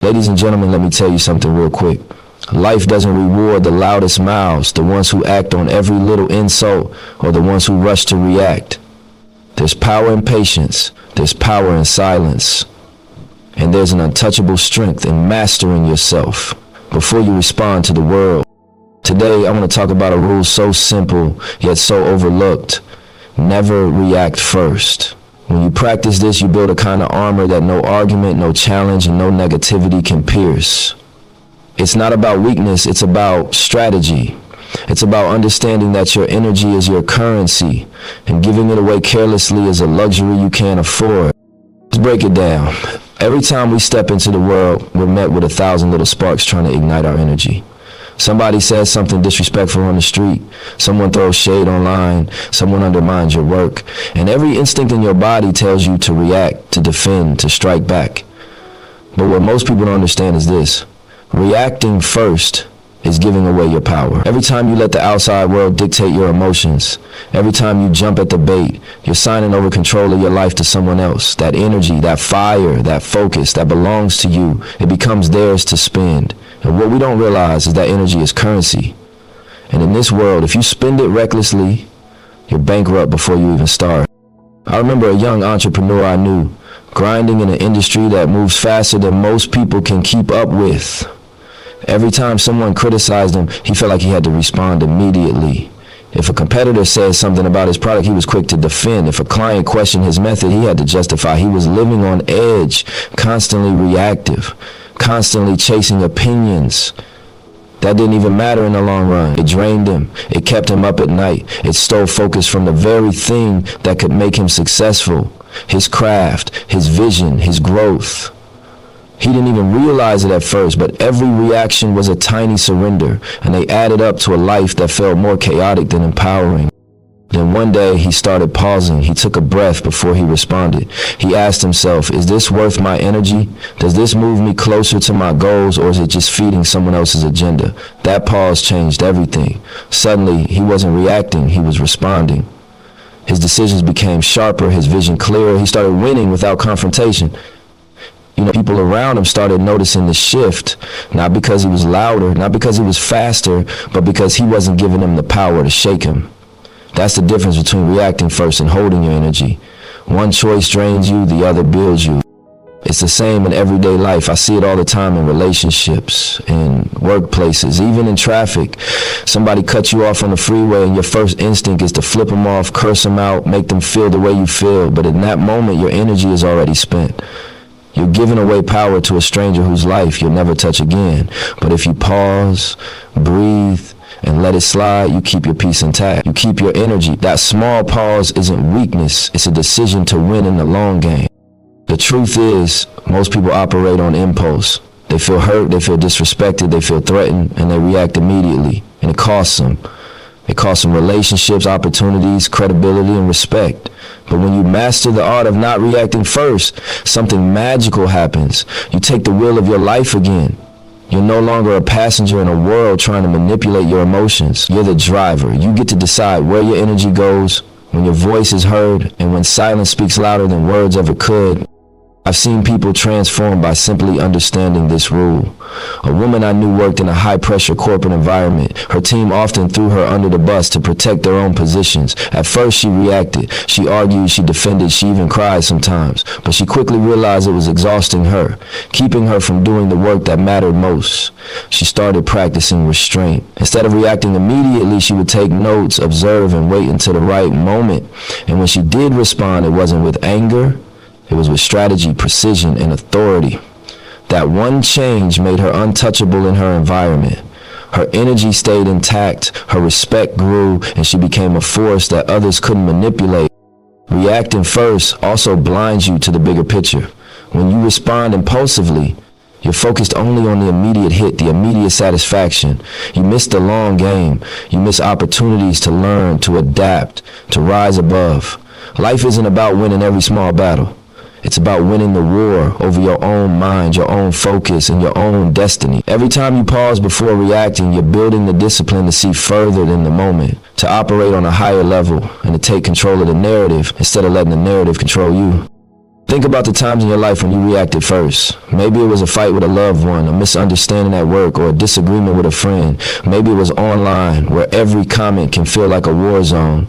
Ladies and gentlemen, let me tell you something real quick. Life doesn't reward the loudest mouths, the ones who act on every little insult, or the ones who rush to react. There's power in patience, there's power in silence, and there's an untouchable strength in mastering yourself before you respond to the world. Today, I want to talk about a rule so simple, yet so overlooked. Never react first. When you practice this, you build a kind of armor that no argument, no challenge, and no negativity can pierce. It's not about weakness, it's about strategy. It's about understanding that your energy is your currency, and giving it away carelessly is a luxury you can't afford. Let's break it down. Every time we step into the world, we're met with 1,000 little sparks trying to ignite our energy. Somebody says something disrespectful on the street, someone throws shade online, someone undermines your work, and every instinct in your body tells you to react, to defend, to strike back. But what most people don't understand is this: reacting first is giving away your power. Every time you let the outside world dictate your emotions, every time you jump at the bait, you're signing over control of your life to someone else. That energy, that fire, that focus that belongs to you, it becomes theirs to spend. And what we don't realize is that energy is currency. And in this world, if you spend it recklessly, you're bankrupt before you even start. I remember a young entrepreneur I knew, grinding in an industry that moves faster than most people can keep up with. Every time someone criticized him, he felt like he had to respond immediately. If a competitor said something about his product, he was quick to defend. If a client questioned his method, he had to justify. He was living on edge, constantly reactive, constantly chasing opinions. That didn't even matter in the long run. It drained him. It kept him up at night. It stole focus from the very thing that could make him successful: his craft, his vision, his growth. He didn't even realize it at first, but every reaction was a tiny surrender, and they added up to a life that felt more chaotic than empowering. Then one day he started pausing. He took a breath before he responded. He asked himself, is this worth my energy? Does this move me closer to my goals, or is it just feeding someone else's agenda? That pause changed everything. Suddenly, he wasn't reacting, he was responding. His decisions became sharper, his vision clearer. He started winning without confrontation. People around him started noticing the shift, not because he was louder, not because he was faster, but because he wasn't giving them the power to shake him. That's the difference between reacting first and holding your energy. One choice drains you, the other builds you. It's the same in everyday life. I see it all the time in relationships, in workplaces, even in traffic. Somebody cuts you off on the freeway and your first instinct is to flip them off, curse them out, make them feel the way you feel. But in that moment, your energy is already spent. You're giving away power to a stranger whose life you'll never touch again. But if you pause, breathe, and let it slide, you keep your peace intact. You keep your energy. That small pause isn't weakness. It's a decision to win in the long game. The truth is, most people operate on impulse. They feel hurt, they feel disrespected, they feel threatened, and they react immediately. And it costs them. It costs them relationships, opportunities, credibility, and respect. But when you master the art of not reacting first, something magical happens. You take the wheel of your life again. You're no longer a passenger in a world trying to manipulate your emotions. You're the driver. You get to decide where your energy goes, when your voice is heard, and when silence speaks louder than words ever could. I've seen people transform by simply understanding this rule. A woman I knew worked in a high-pressure corporate environment. Her team often threw her under the bus to protect their own positions. At first, she reacted. She argued, she defended, she even cried sometimes. But she quickly realized it was exhausting her, keeping her from doing the work that mattered most. She started practicing restraint. Instead of reacting immediately, she would take notes, observe, and wait until the right moment. And when she did respond, it wasn't with anger. It was with strategy, precision, and authority. That one change made her untouchable in her environment. Her energy stayed intact, her respect grew, and she became a force that others couldn't manipulate. Reacting first also blinds you to the bigger picture. When you respond impulsively, you're focused only on the immediate hit, the immediate satisfaction. You miss the long game. You miss opportunities to learn, to adapt, to rise above. Life isn't about winning every small battle. It's about winning the war over your own mind, your own focus, and your own destiny. Every time you pause before reacting, you're building the discipline to see further than the moment, to operate on a higher level, and to take control of the narrative instead of letting the narrative control you. Think about the times in your life when you reacted first. Maybe it was a fight with a loved one, a misunderstanding at work, or a disagreement with a friend. Maybe it was online, where every comment can feel like a war zone.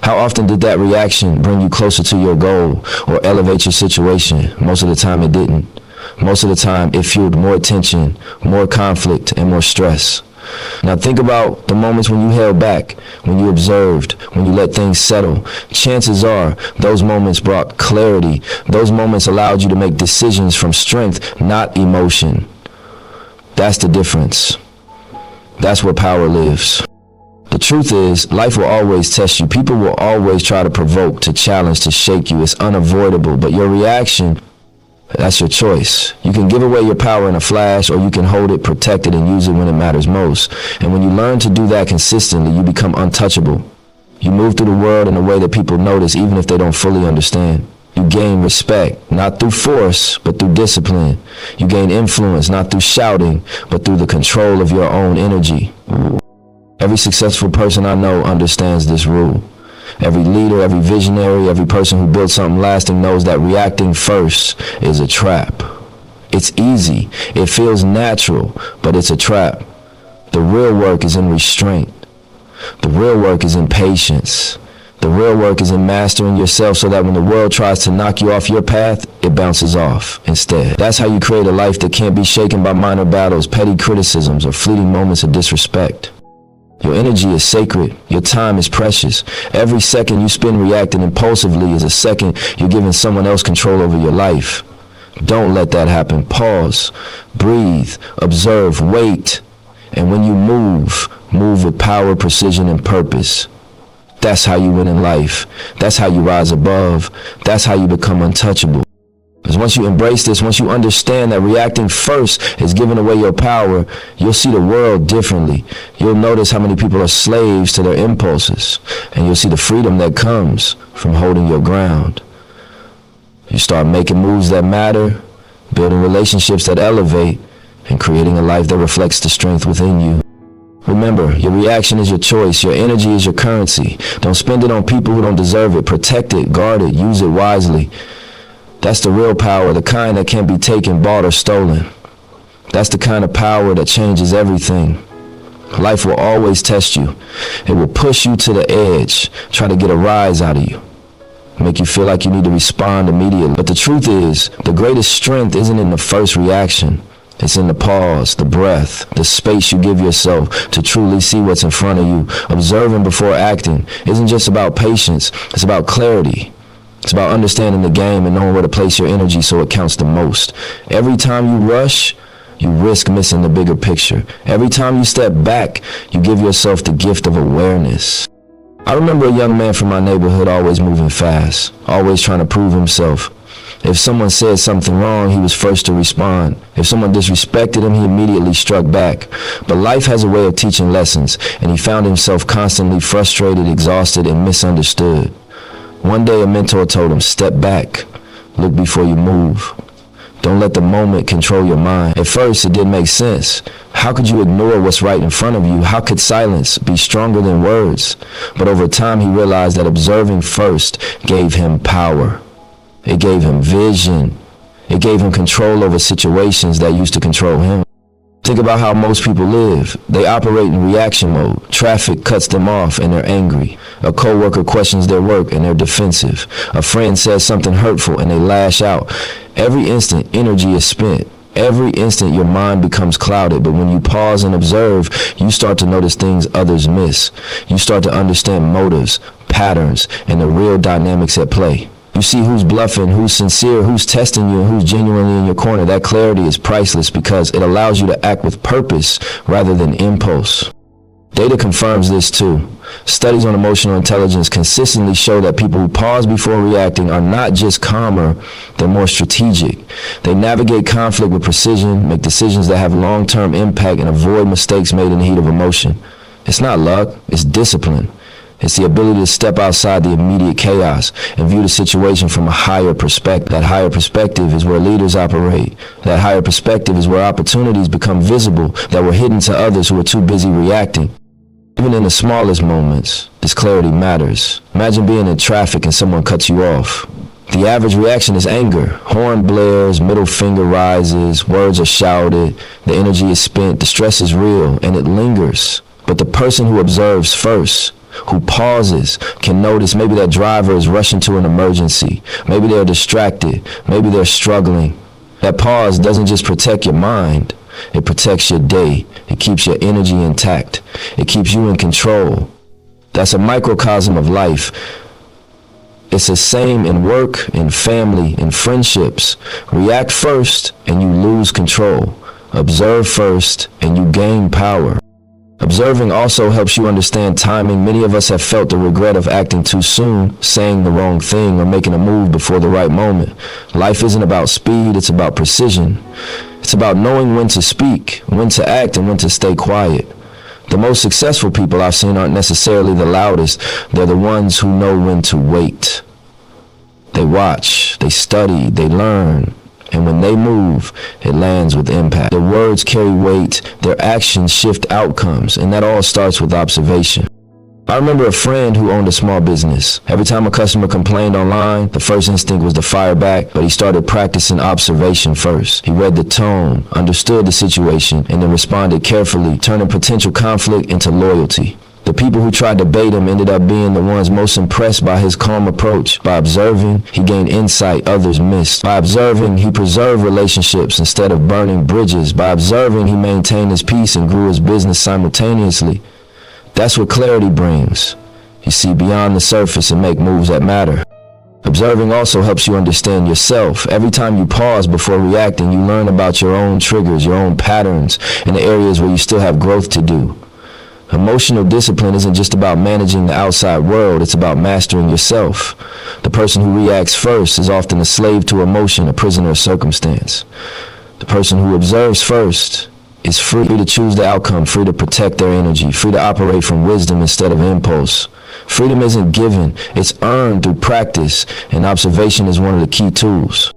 How often did that reaction bring you closer to your goal or elevate your situation? Most of the time it didn't. Most of the time it fueled more tension, more conflict, and more stress. Now think about the moments when you held back, when you observed, when you let things settle. Chances are those moments brought clarity. Those moments allowed you to make decisions from strength, not emotion. That's the difference. That's where power lives. The truth is, life will always test you. People will always try to provoke, to challenge, to shake you. It's unavoidable, but your reaction, that's your choice. You can give away your power in a flash, or you can hold it, protect it, and use it when it matters most. And when you learn to do that consistently, you become untouchable. You move through the world in a way that people notice, even if they don't fully understand. You gain respect, not through force, but through discipline. You gain influence, not through shouting, but through the control of your own energy. Every successful person I know understands this rule. Every leader, every visionary, every person who built something lasting knows that reacting first is a trap. It's easy, it feels natural, but it's a trap. The real work is in restraint. The real work is in patience. The real work is in mastering yourself so that when the world tries to knock you off your path, it bounces off instead. That's how you create a life that can't be shaken by minor battles, petty criticisms, or fleeting moments of disrespect. Your energy is sacred. Your time is precious. Every second you spend reacting impulsively is a second you're giving someone else control over your life. Don't let that happen. Pause, breathe, observe, wait. And when you move with power, precision, and purpose. That's how you win in life. That's how you rise above. That's how you become untouchable. Because once you embrace this, once you understand that reacting first is giving away your power, you'll see the world differently. You'll notice how many people are slaves to their impulses, and you'll see the freedom that comes from holding your ground. You start making moves that matter, building relationships that elevate, and creating a life that reflects the strength within you. Remember, your reaction is your choice. Your energy is your currency. Don't spend it on people who don't deserve it. Protect it, guard it, use it wisely. That's the real power, the kind that can't be taken, bought, or stolen. That's the kind of power that changes everything. Life will always test you. It will push you to the edge, try to get a rise out of you, make you feel like you need to respond immediately. But the truth is, the greatest strength isn't in the first reaction. It's in the pause, the breath, the space you give yourself to truly see what's in front of you. Observing before acting isn't just about patience, it's about clarity. It's about understanding the game and knowing where to place your energy so it counts the most. Every time you rush, you risk missing the bigger picture. Every time you step back, you give yourself the gift of awareness. I remember a young man from my neighborhood always moving fast, always trying to prove himself. If someone said something wrong, he was first to respond. If someone disrespected him, he immediately struck back. But life has a way of teaching lessons, and he found himself constantly frustrated, exhausted, and misunderstood. One day a mentor told him, step back, look before you move. Don't let the moment control your mind. At first it didn't make sense. How could you ignore what's right in front of you? How could silence be stronger than words? But over time he realized that observing first gave him power. It gave him vision. It gave him control over situations that used to control him. Think about how most people live. They operate in reaction mode. Traffic cuts them off and they're angry. A coworker questions their work and they're defensive. A friend says something hurtful and they lash out. Every instant, energy is spent. Every instant, your mind becomes clouded. But when you pause and observe, you start to notice things others miss. You start to understand motives, patterns, and the real dynamics at play. You see who's bluffing, who's sincere, who's testing you, and who's genuinely in your corner. That clarity is priceless because it allows you to act with purpose rather than impulse. Data confirms this too. Studies on emotional intelligence consistently show that people who pause before reacting are not just calmer, they're more strategic. They navigate conflict with precision, make decisions that have long-term impact, and avoid mistakes made in the heat of emotion. It's not luck, it's discipline. It's the ability to step outside the immediate chaos and view the situation from a higher perspective. That higher perspective is where leaders operate. That higher perspective is where opportunities become visible that were hidden to others who were too busy reacting. Even in the smallest moments, this clarity matters. Imagine being in traffic and someone cuts you off. The average reaction is anger. Horn blares, middle finger rises, words are shouted, the energy is spent, the stress is real, and it lingers. But the person who observes first, who pauses, can notice maybe that driver is rushing to an emergency. Maybe they're distracted. Maybe they're struggling. That pause doesn't just protect your mind. It protects your day. It keeps your energy intact. It keeps you in control. That's a microcosm of life. It's the same in work, in family, in friendships. React first and you lose control. Observe first and you gain power. Observing also helps you understand timing. Many of us have felt the regret of acting too soon, saying the wrong thing, or making a move before the right moment. Life isn't about speed, it's about precision. It's about knowing when to speak, when to act, and when to stay quiet. The most successful people I've seen aren't necessarily the loudest. They're the ones who know when to wait. They watch, they study, they learn. And when they move, it lands with impact. Their words carry weight, their actions shift outcomes, and that all starts with observation. I remember a friend who owned a small business. Every time a customer complained online, the first instinct was to fire back, but he started practicing observation first. He read the tone, understood the situation, and then responded carefully, turning potential conflict into loyalty. The people who tried to bait him ended up being the ones most impressed by his calm approach. By observing, he gained insight others missed. By observing, he preserved relationships instead of burning bridges. By observing, he maintained his peace and grew his business simultaneously. That's what clarity brings. You see beyond the surface and make moves that matter. Observing also helps you understand yourself. Every time you pause before reacting, you learn about your own triggers, your own patterns, and the areas where you still have growth to do. Emotional discipline isn't just about managing the outside world, it's about mastering yourself. The person who reacts first is often a slave to emotion, a prisoner of circumstance. The person who observes first is free to choose the outcome, free to protect their energy, free to operate from wisdom instead of impulse. Freedom isn't given, it's earned through practice, and observation is one of the key tools.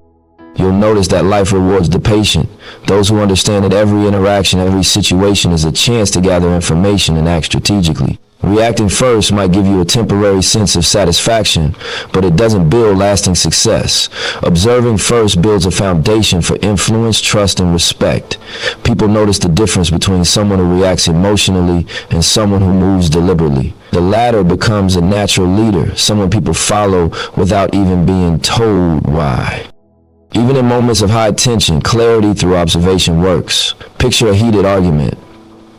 You'll notice that life rewards the patient, those who understand that every interaction, every situation is a chance to gather information and act strategically. Reacting first might give you a temporary sense of satisfaction, but it doesn't build lasting success. Observing first builds a foundation for influence, trust, and respect. People notice the difference between someone who reacts emotionally and someone who moves deliberately. The latter becomes a natural leader, someone people follow without even being told why. Even in moments of high tension, clarity through observation works. Picture a heated argument,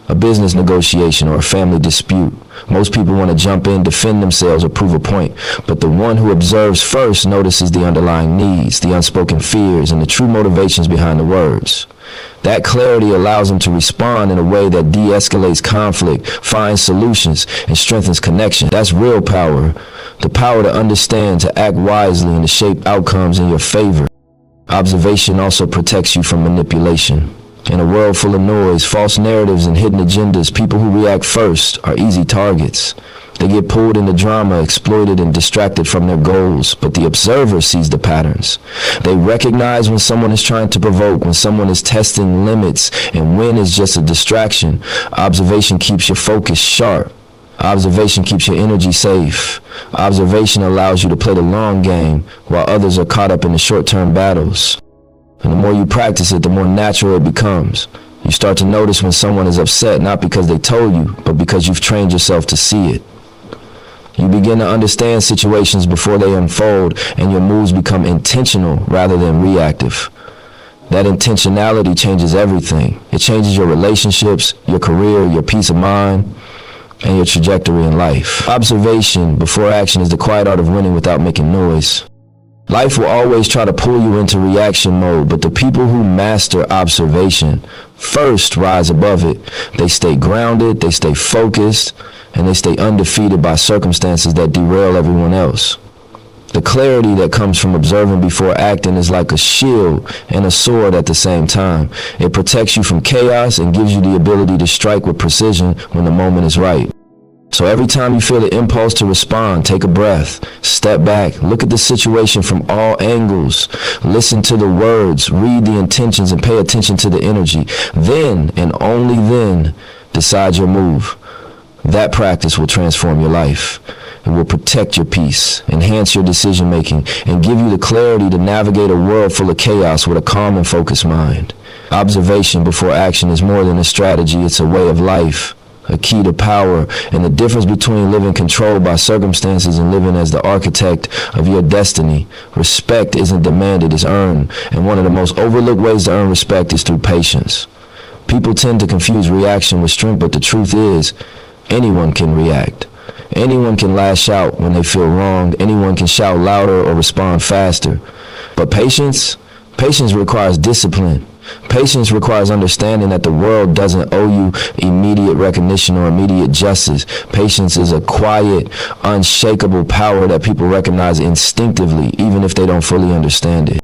a business negotiation, or a family dispute. Most people want to jump in, defend themselves, or prove a point, but the one who observes first notices the underlying needs, the unspoken fears, and the true motivations behind the words. That clarity allows them to respond in a way that de-escalates conflict, finds solutions, and strengthens connection. That's real power, the power to understand, to act wisely, and to shape outcomes in your favor. Observation also protects you from manipulation. In a world full of noise, false narratives, and hidden agendas, people who react first are easy targets. They get pulled into drama, exploited, and distracted from their goals, but the observer sees the patterns. They recognize when someone is trying to provoke, when someone is testing limits, and when is just a distraction. Observation keeps your focus sharp. Observation keeps your energy safe. Observation allows you to play the long game while others are caught up in the short-term battles. And the more you practice it, the more natural it becomes. You start to notice when someone is upset, not because they told you, but because you've trained yourself to see it. You begin to understand situations before they unfold, and your moves become intentional rather than reactive. That intentionality changes everything. It changes your relationships, your career, your peace of mind, and your trajectory in life. Observation before action is the quiet art of winning without making noise. Life will always try to pull you into reaction mode, but the people who master observation first rise above it. They stay grounded, they stay focused, and they stay undefeated by circumstances that derail everyone else. The clarity that comes from observing before acting is like a shield and a sword at the same time. It protects you from chaos and gives you the ability to strike with precision when the moment is right. So every time you feel the impulse to respond, take a breath, step back, look at the situation from all angles, listen to the words, read the intentions, and pay attention to the energy. Then, and only then, decide your move. That practice will transform your life. It will protect your peace, enhance your decision making, and give you the clarity to navigate a world full of chaos with a calm and focused mind. Observation before action is more than a strategy, it's a way of life, a key to power, and the difference between living controlled by circumstances and living as the architect of your destiny. Respect isn't demanded, it's earned, and one of the most overlooked ways to earn respect is through patience. People tend to confuse reaction with strength, but the truth is, anyone can react. Anyone can lash out when they feel wronged. Anyone can shout louder or respond faster. But patience requires discipline. Patience requires understanding that the world doesn't owe you immediate recognition or immediate justice. Patience is a quiet, unshakable power that people recognize instinctively, even if they don't fully understand it.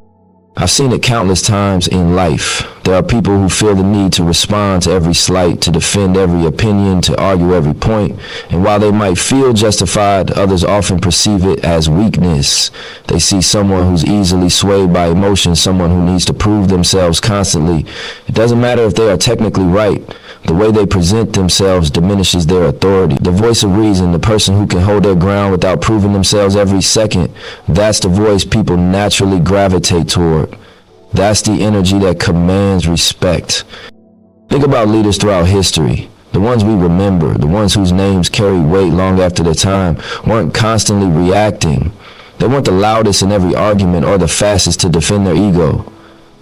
I've seen it countless times in life. There are people who feel the need to respond to every slight, to defend every opinion, to argue every point. And while they might feel justified, others often perceive it as weakness. They see someone who's easily swayed by emotion, someone who needs to prove themselves constantly. It doesn't matter if they are technically right. The way they present themselves diminishes their authority. The voice of reason, the person who can hold their ground without proving themselves every second, that's the voice people naturally gravitate toward. That's the energy that commands respect. Think about leaders throughout history. The ones we remember, the ones whose names carry weight long after their time, weren't constantly reacting. They weren't the loudest in every argument or the fastest to defend their ego.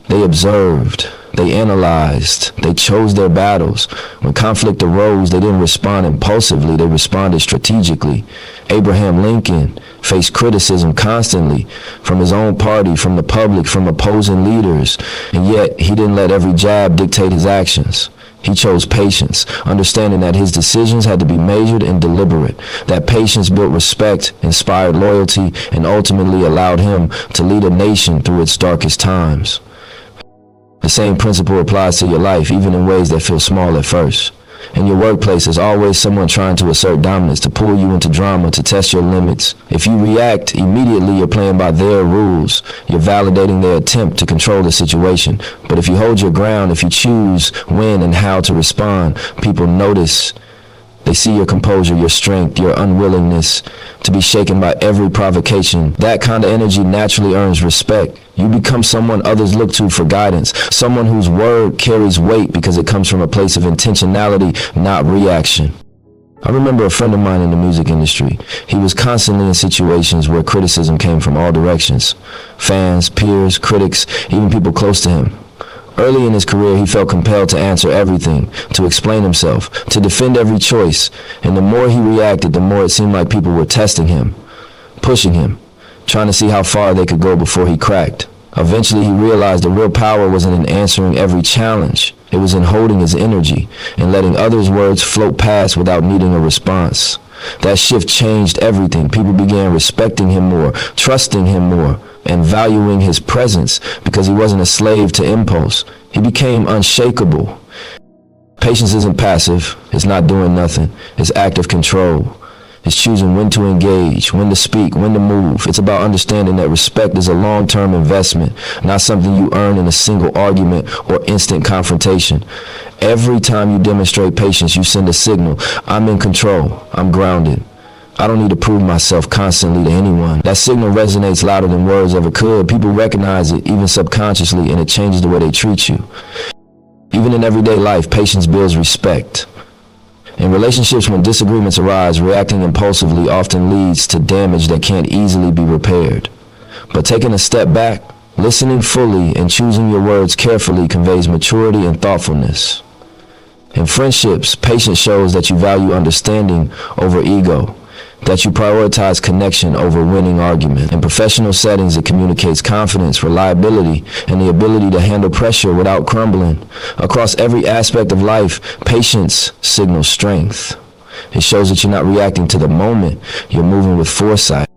They observed, they analyzed, they chose their battles. When conflict arose, they didn't respond impulsively, they responded strategically. Abraham Lincoln faced criticism constantly from his own party, from the public, from opposing leaders, and yet he didn't let every jab dictate his actions. He chose patience, understanding that his decisions had to be measured and deliberate. That patience built respect, inspired loyalty, and ultimately allowed him to lead a nation through its darkest times. The same principle applies to your life, even in ways that feel small at first. In your workplace, there's always someone trying to assert dominance, to pull you into drama, to test your limits. If you react immediately, you're playing by their rules. You're validating their attempt to control the situation. But if you hold your ground, if you choose when and how to respond, people notice. They see your composure, your strength, your unwillingness to be shaken by every provocation. That kind of energy naturally earns respect. You become someone others look to for guidance, someone whose word carries weight because it comes from a place of intentionality, not reaction. I remember a friend of mine in the music industry. He was constantly in situations where criticism came from all directions. Fans, peers, critics, even people close to him. Early in his career, he felt compelled to answer everything, to explain himself, to defend every choice. And the more he reacted, the more it seemed like people were testing him, pushing him, trying to see how far they could go before he cracked. Eventually, he realized the real power wasn't in answering every challenge. It was in holding his energy and letting others' words float past without needing a response. That shift changed everything. People began respecting him more, trusting him more, and valuing his presence because he wasn't a slave to impulse. He became unshakable. Patience isn't passive. It's not doing nothing. It's active control. It's choosing when to engage, when to speak, when to move. It's about understanding that respect is a long-term investment, not something you earn in a single argument or instant confrontation. Every time you demonstrate patience, you send a signal. I'm in control. I'm grounded. I don't need to prove myself constantly to anyone. That signal resonates louder than words ever could. People recognize it, even subconsciously, and it changes the way they treat you. Even in everyday life, patience builds respect. In relationships, when disagreements arise, reacting impulsively often leads to damage that can't easily be repaired. But taking a step back, listening fully, and choosing your words carefully conveys maturity and thoughtfulness. In friendships, patience shows that you value understanding over ego, that you prioritize connection over winning argument. In professional settings, it communicates confidence, reliability, and the ability to handle pressure without crumbling. Across every aspect of life, patience signals strength. It shows that you're not reacting to the moment, you're moving with foresight.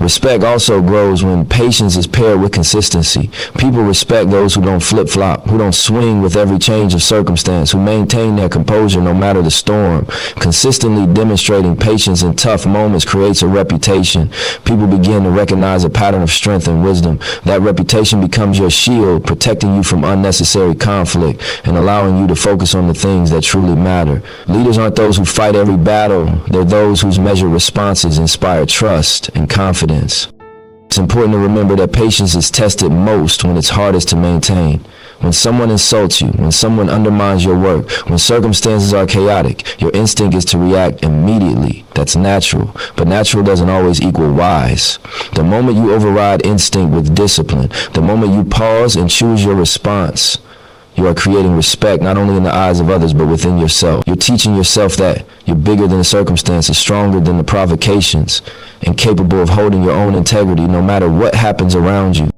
Respect also grows when patience is paired with consistency. People respect those who don't flip-flop, who don't swing with every change of circumstance, who maintain their composure no matter the storm. Consistently demonstrating patience in tough moments creates a reputation. People begin to recognize a pattern of strength and wisdom. That reputation becomes your shield, protecting you from unnecessary conflict and allowing you to focus on the things that truly matter. Leaders aren't those who fight every battle. They're those whose measured responses inspire trust and confidence. It's important to remember that patience is tested most when it's hardest to maintain. When someone insults you, when someone undermines your work, when circumstances are chaotic, your instinct is to react immediately. That's natural, but natural doesn't always equal wise. The moment you override instinct with discipline, the moment you pause and choose your response, you are creating respect not only in the eyes of others, but within yourself. You're teaching yourself that you're bigger than the circumstances, stronger than the provocations, and capable of holding your own integrity no matter what happens around you.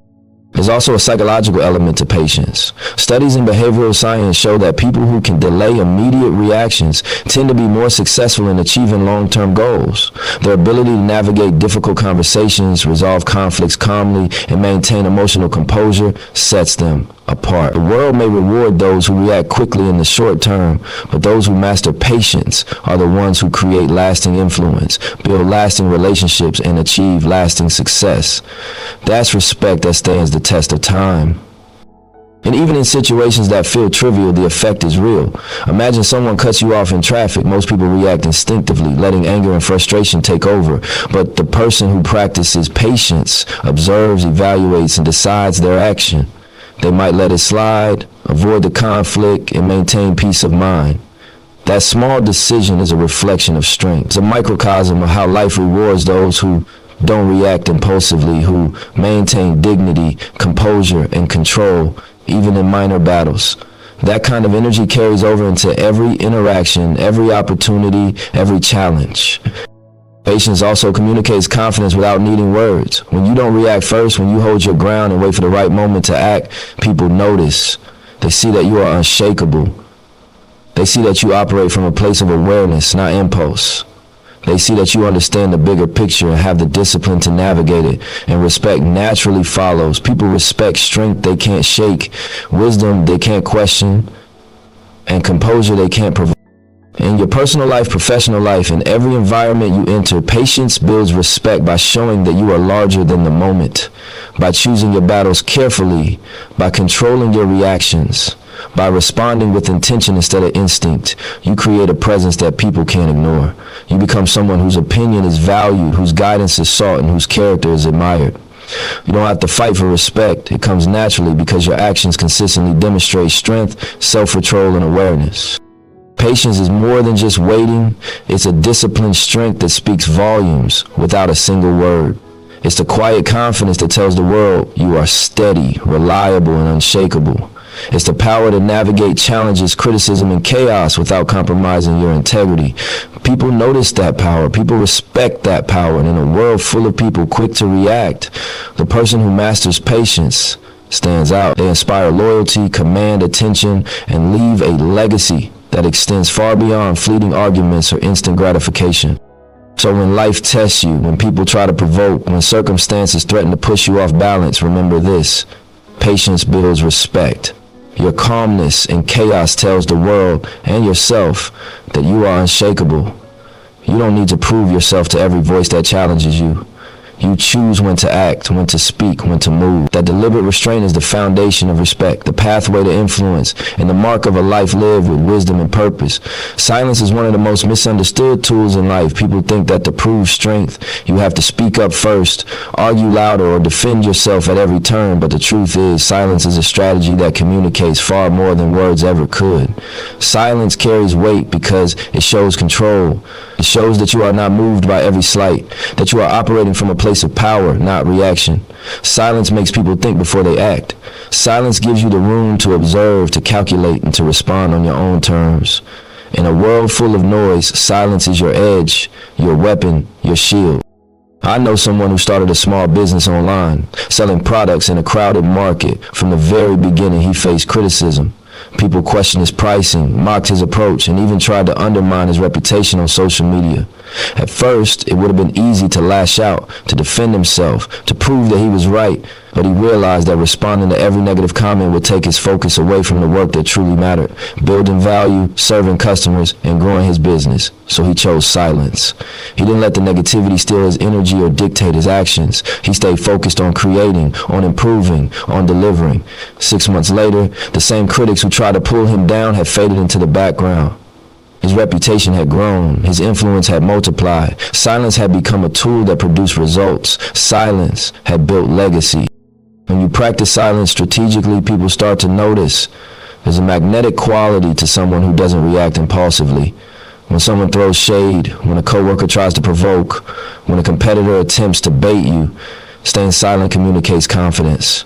There's also a psychological element to patience. Studies in behavioral science show that people who can delay immediate reactions tend to be more successful in achieving long-term goals. Their ability to navigate difficult conversations, resolve conflicts calmly, and maintain emotional composure sets them apart. The world may reward those who react quickly in the short term, but those who master patience are the ones who create lasting influence, build lasting relationships, and achieve lasting success. That's respect that stands the test of time. And even in situations that feel trivial, the effect is real. Imagine someone cuts you off in traffic. Most people react instinctively, letting anger and frustration take over. But the person who practices patience observes, evaluates, and decides their action. They might let it slide, avoid the conflict, and maintain peace of mind. That small decision is a reflection of strength. It's a microcosm of how life rewards those who don't react impulsively, who maintain dignity, composure, and control, even in minor battles. That kind of energy carries over into every interaction, every opportunity, every challenge. Patience also communicates confidence without needing words. When you don't react first, when you hold your ground and wait for the right moment to act, people notice. They see that you are unshakable. They see that you operate from a place of awareness, not impulse. They see that you understand the bigger picture and have the discipline to navigate it, and respect naturally follows. People respect strength they can't shake, wisdom they can't question, and composure they can't provoke. In your personal life, professional life, in every environment you enter, patience builds respect by showing that you are larger than the moment, by choosing your battles carefully, by controlling your reactions, by responding with intention instead of instinct. You create a presence that people can't ignore. You become someone whose opinion is valued, whose guidance is sought, and whose character is admired. You don't have to fight for respect. It comes naturally because your actions consistently demonstrate strength, self-control, and awareness. Patience is more than just waiting. It's a disciplined strength that speaks volumes without a single word. It's the quiet confidence that tells the world you are steady, reliable, and unshakable. It's the power to navigate challenges, criticism, and chaos without compromising your integrity. People notice that power. People respect that power. And in a world full of people quick to react, the person who masters patience stands out. They inspire loyalty, command attention, and leave a legacy that extends far beyond fleeting arguments or instant gratification. So when life tests you, when people try to provoke, when circumstances threaten to push you off balance, remember this: patience builds respect. Your calmness in chaos tells the world and yourself that you are unshakable. You don't need to prove yourself to every voice that challenges you. You choose when to act, when to speak, when to move. That deliberate restraint is the foundation of respect, the pathway to influence, and the mark of a life lived with wisdom and purpose. Silence is one of the most misunderstood tools in life. People think that to prove strength, you have to speak up first, argue louder, or defend yourself at every turn. But the truth is, silence is a strategy that communicates far more than words ever could. Silence carries weight because it shows control. It shows that you are not moved by every slight, that you are operating from a place of power, not reaction. Silence makes people think before they act. Silence gives you the room to observe, to calculate, and to respond on your own terms. In a world full of noise, silence is your edge, your weapon, your shield. I know someone who started a small business online, selling products in a crowded market. From the very beginning, he faced criticism. People questioned his pricing, mocked his approach, and even tried to undermine his reputation on social media. At first, it would have been easy to lash out, to defend himself, to prove that he was right, but he realized that responding to every negative comment would take his focus away from the work that truly mattered, building value, serving customers, and growing his business. So he chose silence. He didn't let the negativity steal his energy or dictate his actions. He stayed focused on creating, on improving, on delivering. 6 months later, the same critics who tried to pull him down had faded into the background. His reputation had grown. His influence had multiplied. Silence had become a tool that produced results. Silence had built legacy. When you practice silence strategically, people start to notice. There's a magnetic quality to someone who doesn't react impulsively. When someone throws shade, when a coworker tries to provoke, when a competitor attempts to bait you, staying silent communicates confidence.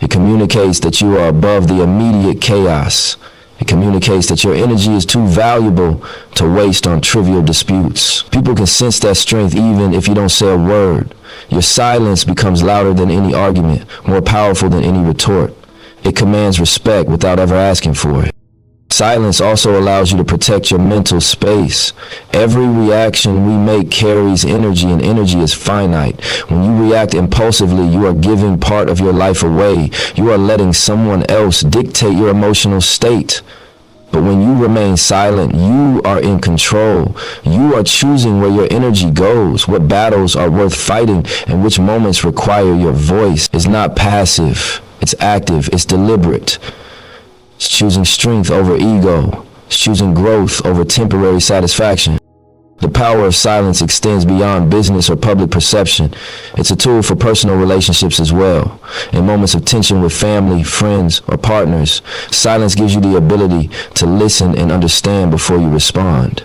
It communicates that you are above the immediate chaos. It communicates that your energy is too valuable to waste on trivial disputes. People can sense that strength even if you don't say a word. Your silence becomes louder than any argument, more powerful than any retort. It commands respect without ever asking for it. Silence also allows you to protect your mental space. Every reaction we make carries energy, and energy is finite. When you react impulsively, you are giving part of your life away. You are letting someone else dictate your emotional state. But when you remain silent, you are in control. You are choosing where your energy goes, what battles are worth fighting, and which moments require your voice. It's not passive, it's active, it's deliberate. It's choosing strength over ego. It's choosing growth over temporary satisfaction. The power of silence extends beyond business or public perception. It's a tool for personal relationships as well. In moments of tension with family, friends, or partners, silence gives you the ability to listen and understand before you respond.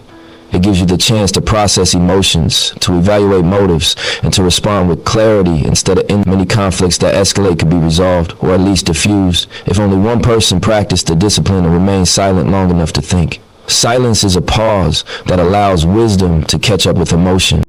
It gives you the chance to process emotions, to evaluate motives, and to respond with clarity instead of many conflicts that escalate could be resolved or at least diffused if only one person practiced the discipline and remained silent long enough to think. Silence is a pause that allows wisdom to catch up with emotion.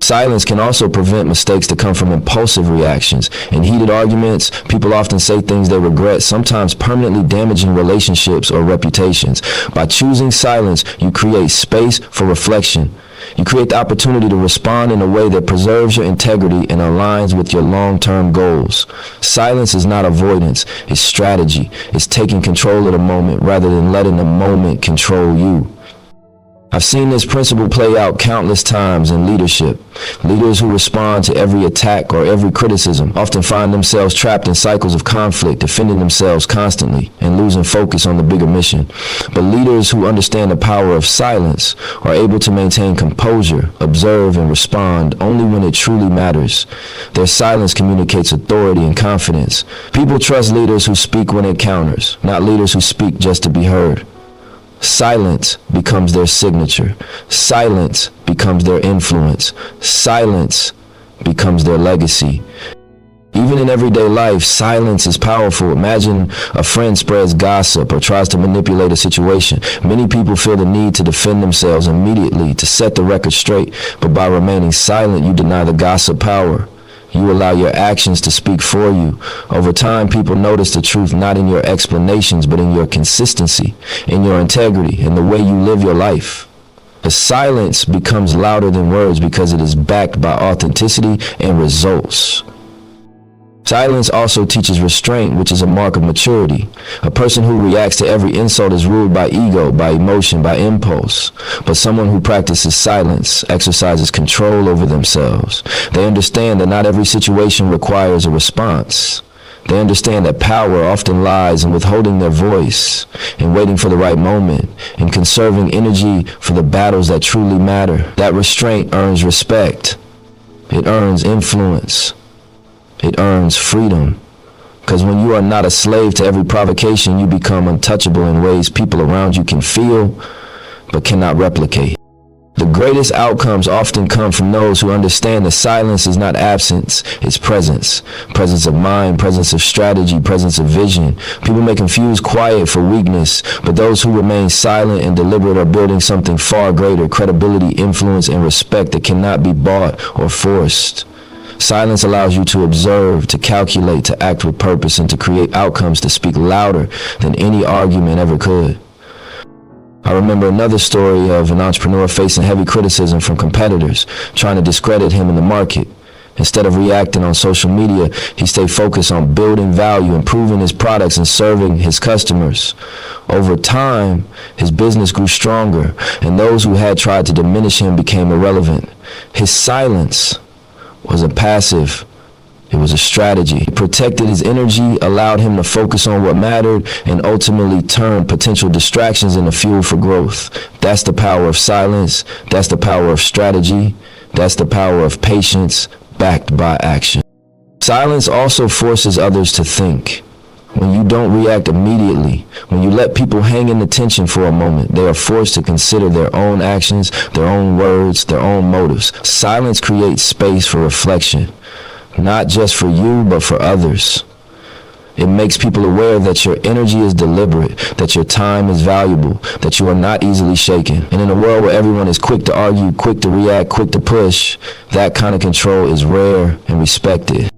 Silence can also prevent mistakes that come from impulsive reactions. In heated arguments, people often say things they regret, sometimes permanently damaging relationships or reputations. By choosing silence, you create space for reflection. You create the opportunity to respond in a way that preserves your integrity and aligns with your long-term goals. Silence is not avoidance, it's strategy. It's taking control of the moment rather than letting the moment control you. I've seen this principle play out countless times in leadership. Leaders who respond to every attack or every criticism often find themselves trapped in cycles of conflict, defending themselves constantly and losing focus on the bigger mission. But leaders who understand the power of silence are able to maintain composure, observe, and respond only when it truly matters. Their silence communicates authority and confidence. People trust leaders who speak when it counters, not leaders who speak just to be heard. Silence becomes their signature. Silence becomes their influence. Silence becomes their legacy. Even in everyday life, silence is powerful. Imagine a friend spreads gossip or tries to manipulate a situation. Many people feel the need to defend themselves immediately, to set the record straight. But by remaining silent, you deny the gossip power. You allow your actions to speak for you. Over time, people notice the truth not in your explanations, but in your consistency, in your integrity, in the way you live your life. The silence becomes louder than words because it is backed by authenticity and results. Silence also teaches restraint, which is a mark of maturity. A person who reacts to every insult is ruled by ego, by emotion, by impulse. But someone who practices silence exercises control over themselves. They understand that not every situation requires a response. They understand that power often lies in withholding their voice, in waiting for the right moment, in conserving energy for the battles that truly matter. That restraint earns respect. It earns influence. It earns freedom. Because when you are not a slave to every provocation, you become untouchable in ways people around you can feel, but cannot replicate. The greatest outcomes often come from those who understand that silence is not absence, it's presence. Presence of mind, presence of strategy, presence of vision. People may confuse quiet for weakness, but those who remain silent and deliberate are building something far greater: credibility, influence, and respect that cannot be bought or forced. Silence allows you to observe, to calculate, to act with purpose, and to create outcomes that speak louder than any argument ever could. I remember another story of an entrepreneur facing heavy criticism from competitors, trying to discredit him in the market. Instead of reacting on social media, he stayed focused on building value, improving his products, and serving his customers. Over time, his business grew stronger, and those who had tried to diminish him became irrelevant. His silence wasn't passive. It was a strategy. It protected his energy, allowed him to focus on what mattered, and ultimately turned potential distractions into fuel for growth. That's the power of silence. That's the power of strategy. That's the power of patience backed by action. Silence also forces others to think. When you don't react immediately, when you let people hang in the tension for a moment, they are forced to consider their own actions, their own words, their own motives. Silence creates space for reflection. Not just for you, but for others. It makes people aware that your energy is deliberate, that your time is valuable, that you are not easily shaken. And in a world where everyone is quick to argue, quick to react, quick to push, that kind of control is rare and respected.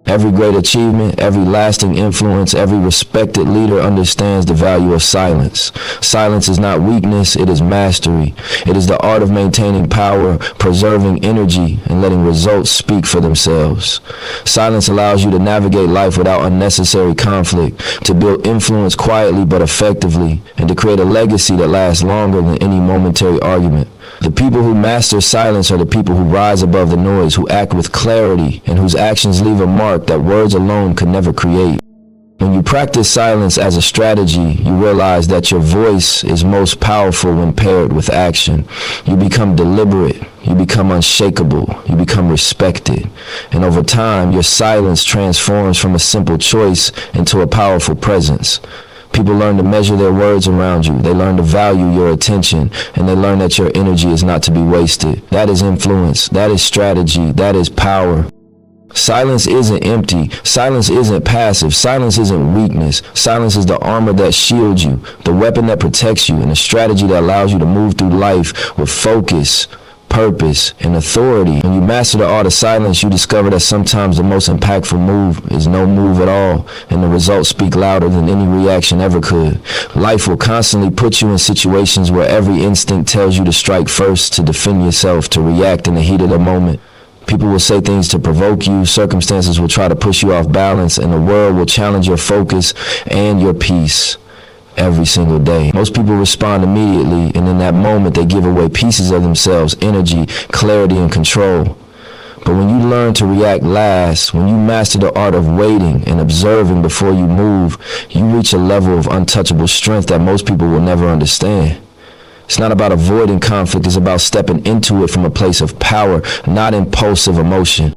Every great achievement, every lasting influence, every respected leader understands the value of silence. Silence is not weakness, it is mastery. It is the art of maintaining power, preserving energy, and letting results speak for themselves. Silence allows you to navigate life without unnecessary conflict, to build influence quietly but effectively, and to create a legacy that lasts longer than any momentary argument. The people who master silence are the people who rise above the noise, who act with clarity, and whose actions leave a mark that words alone could never create. When you practice silence as a strategy, you realize that your voice is most powerful when paired with action. You become deliberate, you become unshakable, you become respected. And over time, your silence transforms from a simple choice into a powerful presence. People learn to measure their words around you. They learn to value your attention, and they learn that your energy is not to be wasted. That is influence. That is strategy. That is power. Silence isn't empty. Silence isn't passive. Silence isn't weakness. Silence is the armor that shields you, the weapon that protects you, and the strategy that allows you to move through life with focus, purpose, and authority. When you master the art of silence, you discover that sometimes the most impactful move is no move at all, and the results speak louder than any reaction ever could. Life will constantly put you in situations where every instinct tells you to strike first, to defend yourself, to react in the heat of the moment. People will say things to provoke you, circumstances will try to push you off balance, and the world will challenge your focus and your peace. Every single day. Most people respond immediately, and in that moment they give away pieces of themselves, energy, clarity, and control. But when you learn to react last, when you master the art of waiting and observing before you move, you reach a level of untouchable strength that most people will never understand. It's not about avoiding conflict, it's about stepping into it from a place of power, not impulsive emotion.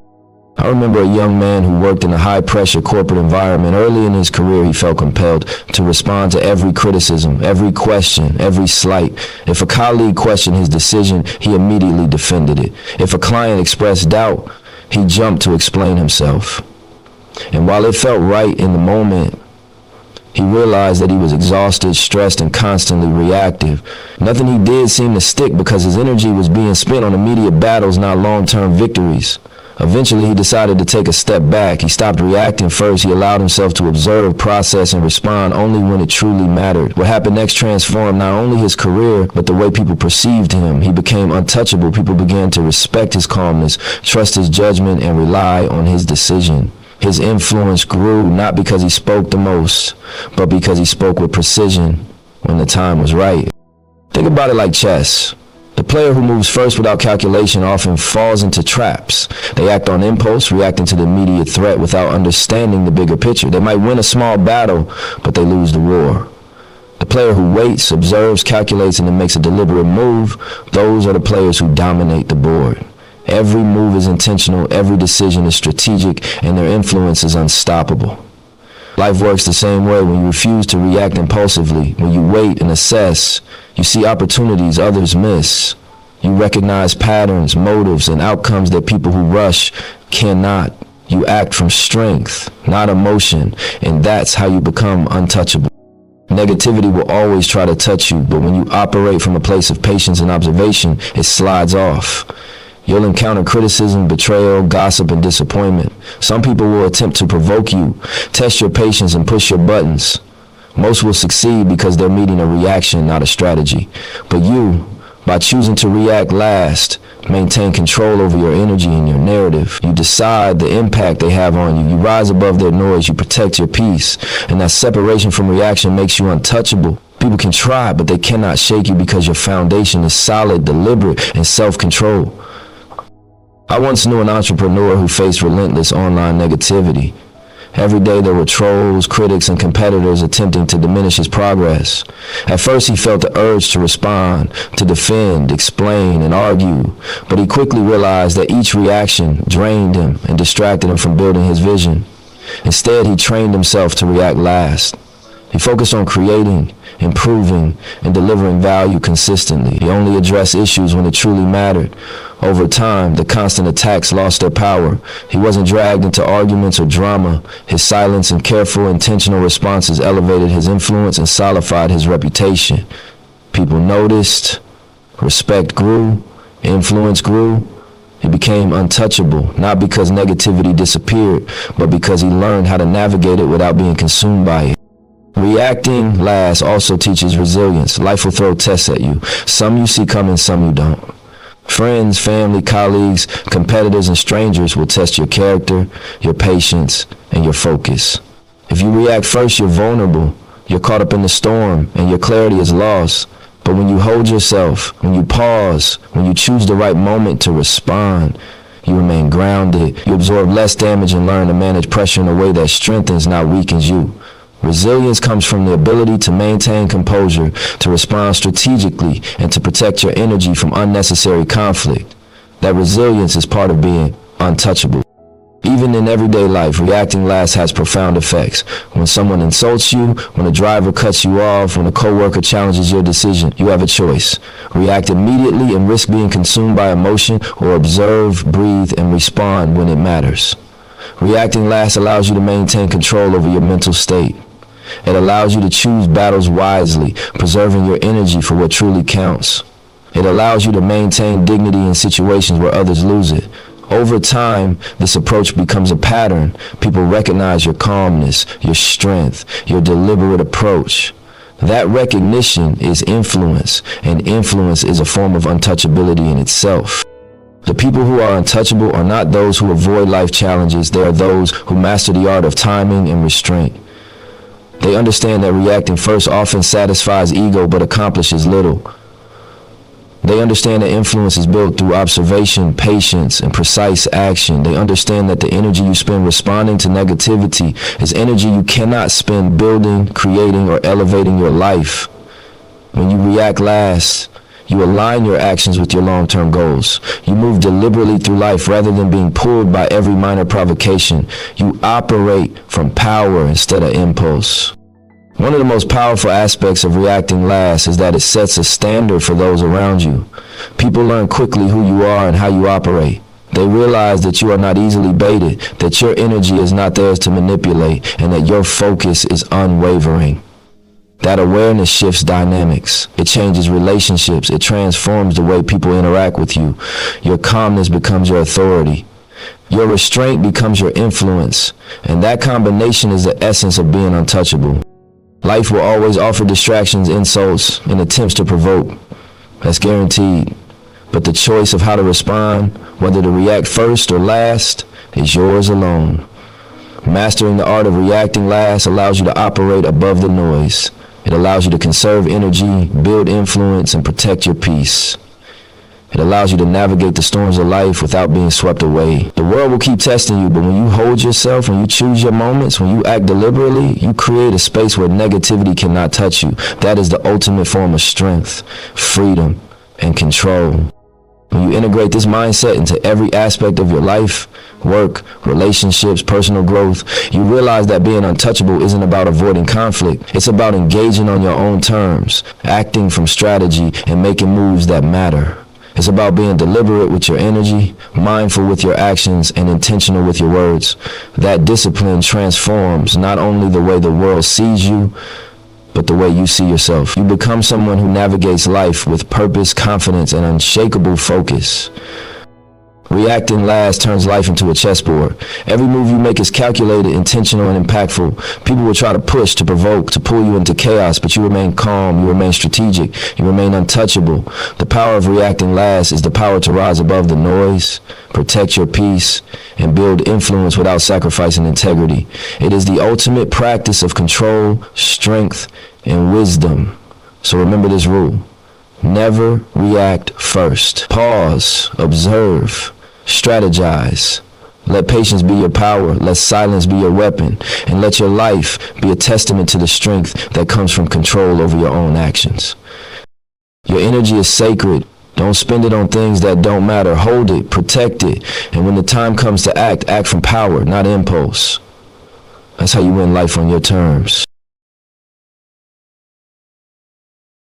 I remember a young man who worked in a high-pressure corporate environment. Early in his career, he felt compelled to respond to every criticism, every question, every slight. If a colleague questioned his decision, he immediately defended it. If a client expressed doubt, he jumped to explain himself. And while it felt right in the moment, he realized that he was exhausted, stressed, and constantly reactive. Nothing he did seemed to stick because his energy was being spent on immediate battles, not long-term victories. Eventually, he decided to take a step back. He stopped reacting first. He allowed himself to observe, process, and respond only when it truly mattered. What happened next transformed not only his career, but the way people perceived him. He became untouchable. People began to respect his calmness, trust his judgment, and rely on his decision. His influence grew not because he spoke the most, but because he spoke with precision when the time was right. Think about it like chess. The player who moves first without calculation often falls into traps. They act on impulse, reacting to the immediate threat without understanding the bigger picture. They might win a small battle, but they lose the war. The player who waits, observes, calculates, and then makes a deliberate move, those are the players who dominate the board. Every move is intentional, every decision is strategic, and their influence is unstoppable. Life works the same way. When you refuse to react impulsively, when you wait and assess, you see opportunities others miss. You recognize patterns, motives, and outcomes that people who rush cannot. You act from strength, not emotion, and that's how you become untouchable. Negativity will always try to touch you, but when you operate from a place of patience and observation, it slides off. You'll encounter criticism, betrayal, gossip, and disappointment. Some people will attempt to provoke you, test your patience, and push your buttons. Most will succeed because they're meeting a reaction, not a strategy. But you, by choosing to react last, maintain control over your energy and your narrative. You decide the impact they have on you. You rise above their noise. You protect your peace. And that separation from reaction makes you untouchable. People can try, but they cannot shake you because your foundation is solid, deliberate, and self-control. I once knew an entrepreneur who faced relentless online negativity. Every day there were trolls, critics, and competitors attempting to diminish his progress. At first he felt the urge to respond, to defend, explain, and argue, but he quickly realized that each reaction drained him and distracted him from building his vision. Instead, he trained himself to react last. He focused on creating, improving, and delivering value consistently. He only addressed issues when it truly mattered. Over time, the constant attacks lost their power. He wasn't dragged into arguments or drama. His silence and careful, intentional responses elevated his influence and solidified his reputation. People noticed, respect grew, influence grew. He became untouchable, not because negativity disappeared, but because he learned how to navigate it without being consumed by it. Reacting last also teaches resilience. Life will throw tests at you. Some you see coming, some you don't. Friends, family, colleagues, competitors, and strangers will test your character, your patience, and your focus. If you react first, you're vulnerable. You're caught up in the storm, and your clarity is lost. But when you hold yourself, when you pause, when you choose the right moment to respond, you remain grounded. You absorb less damage and learn to manage pressure in a way that strengthens, not weakens you. Resilience comes from the ability to maintain composure, to respond strategically, and to protect your energy from unnecessary conflict. That resilience is part of being untouchable. Even in everyday life, reacting last has profound effects. When someone insults you, when a driver cuts you off, when a coworker challenges your decision, you have a choice. React immediately and risk being consumed by emotion, or observe, breathe, and respond when it matters. Reacting last allows you to maintain control over your mental state. It allows you to choose battles wisely, preserving your energy for what truly counts. It allows you to maintain dignity in situations where others lose it. Over time, this approach becomes a pattern. People recognize your calmness, your strength, your deliberate approach. That recognition is influence, and influence is a form of untouchability in itself. The people who are untouchable are not those who avoid life challenges. They are those who master the art of timing and restraint. They understand that reacting first often satisfies ego but accomplishes little. They understand that influence is built through observation, patience, and precise action. They understand that the energy you spend responding to negativity is energy you cannot spend building, creating, or elevating your life. When you react last, you align your actions with your long-term goals. You move deliberately through life rather than being pulled by every minor provocation. You operate from power instead of impulse. One of the most powerful aspects of reacting last is that it sets a standard for those around you. People learn quickly who you are and how you operate. They realize that you are not easily baited, that your energy is not theirs to manipulate, and that your focus is unwavering. That awareness shifts dynamics. It changes relationships. It transforms the way people interact with you. Your calmness becomes your authority. Your restraint becomes your influence. And that combination is the essence of being untouchable. Life will always offer distractions, insults, and attempts to provoke. That's guaranteed. But the choice of how to respond, whether to react first or last, is yours alone. Mastering the art of reacting last allows you to operate above the noise. It allows you to conserve energy, build influence, and protect your peace. It allows you to navigate the storms of life without being swept away. The world will keep testing you, but when you hold yourself, when you choose your moments, when you act deliberately, you create a space where negativity cannot touch you. That is the ultimate form of strength, freedom, and control. When you integrate this mindset into every aspect of your life, work, relationships, personal growth, you realize that being untouchable isn't about avoiding conflict. It's about engaging on your own terms, acting from strategy, and making moves that matter. It's about being deliberate with your energy, mindful with your actions, and intentional with your words. That discipline transforms not only the way the world sees you, but the way you see yourself. You become someone who navigates life with purpose, confidence, and unshakable focus. Reacting last turns life into a chessboard. Every move you make is calculated, intentional, and impactful. People will try to push, to provoke, to pull you into chaos, but you remain calm, you remain strategic, you remain untouchable. The power of reacting last is the power to rise above the noise, protect your peace, and build influence without sacrificing integrity. It is the ultimate practice of control, strength, and wisdom. So remember this rule. Never react first. Pause, observe, strategize. Let patience be your power. Let silence be your weapon. And let your life be a testament to the strength that comes from control over your own actions. Your energy is sacred. Don't spend it on things that don't matter. Hold it, protect it. And when the time comes to act, act from power, not impulse. That's how you win life on your terms.